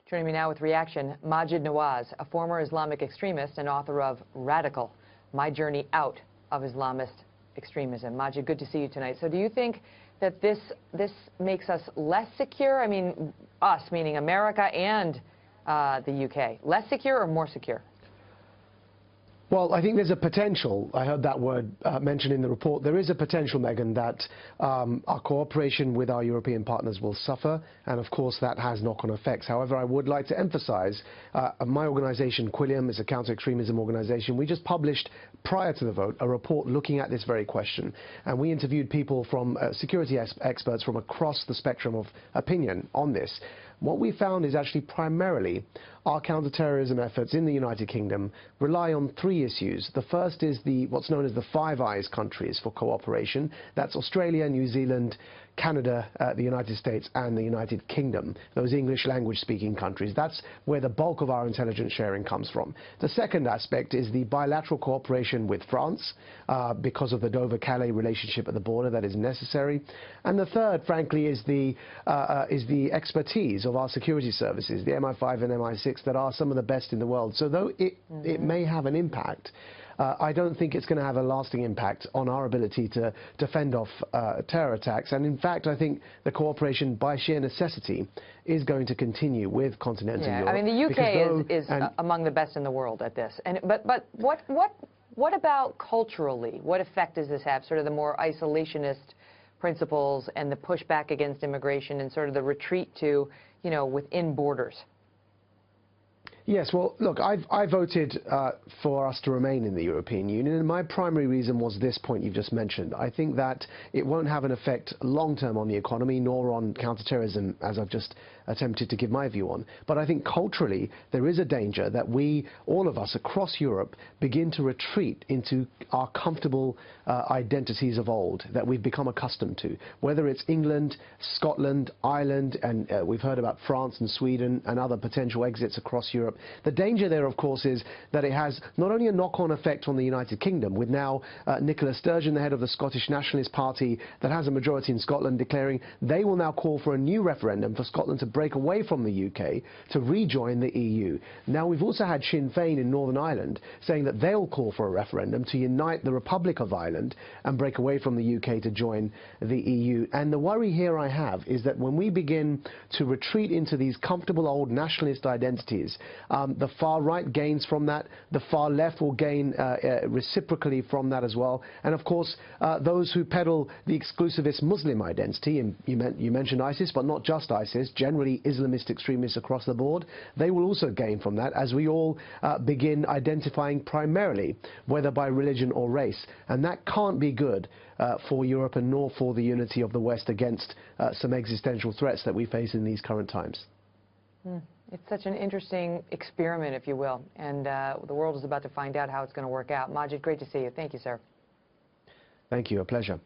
Joining me now with reaction, Maajid Nawaz, a former Islamic extremist and author of Radical, My Journey Out of Islamist Extremism. Maajid, good to see you tonight. So do you think that this makes us less secure? I mean, us, meaning America and the UK. Less secure or more secure? Well, I think there's a potential. I heard that word mentioned in the report. There is a potential, Megan, that our cooperation with our European partners will suffer, and of course that has knock-on effects. However, I would like to emphasize my organization, Quilliam, is a counter-extremism organization. We just published, prior to the vote, a report looking at this very question, and we interviewed people from security experts from across the spectrum of opinion on this. What we found is actually primarily our counter-terrorism efforts in the United Kingdom rely on three issues. The first is what's known as the Five Eyes countries for cooperation. That's Australia, New Zealand, Canada, the United States and the United Kingdom, those English language speaking countries. That's where the bulk of our intelligence sharing comes from. The second aspect is the bilateral cooperation with France because of the Dover-Calais relationship at the border that is necessary. And the third, frankly, is the expertise of our security services, the MI5 and MI6, that are some of the best in the world. So though it may have an impact, I don't think it's going to have a lasting impact on our ability to fend off terror attacks. And in fact, I think the cooperation by sheer necessity is going to continue with continental Europe. I mean, the UK is among the best in the world at this. But what about culturally? What effect does this have? Sort of the more isolationist principles and the pushback against immigration and sort of the retreat to, you know, within borders? Yes, well, look, I voted for us to remain in the European Union, and my primary reason was this point you've just mentioned. I think that it won't have an effect long-term on the economy, nor on counterterrorism, as I've just attempted to give my view on. But I think culturally, there is a danger that we, all of us across Europe, begin to retreat into our comfortable identities of old that we've become accustomed to, whether it's England, Scotland, Ireland, and we've heard about France and Sweden and other potential exits across Europe. The danger there, of course, is that it has not only a knock-on effect on the United Kingdom, with now Nicola Sturgeon, the head of the Scottish Nationalist Party that has a majority in Scotland, declaring they will now call for a new referendum for Scotland to break away from the UK to rejoin the EU. Now, we've also had Sinn Féin in Northern Ireland saying that they'll call for a referendum to unite the Republic of Ireland and break away from the UK to join the EU. And the worry here I have is that when we begin to retreat into these comfortable old nationalist identities, the far right gains from that, the far left will gain reciprocally from that as well, and of course those who peddle the exclusivist Muslim identity, and you mentioned ISIS, but not just ISIS, generally Islamist extremists across the board, they will also gain from that as we all begin identifying primarily whether by religion or race, and that can't be good for Europe and nor for the unity of the West against some existential threats that we face in these current times. It's such an interesting experiment, if you will, and the world is about to find out how it's going to work out. Maajid, great to see you. Thank you, sir. Thank you. A pleasure.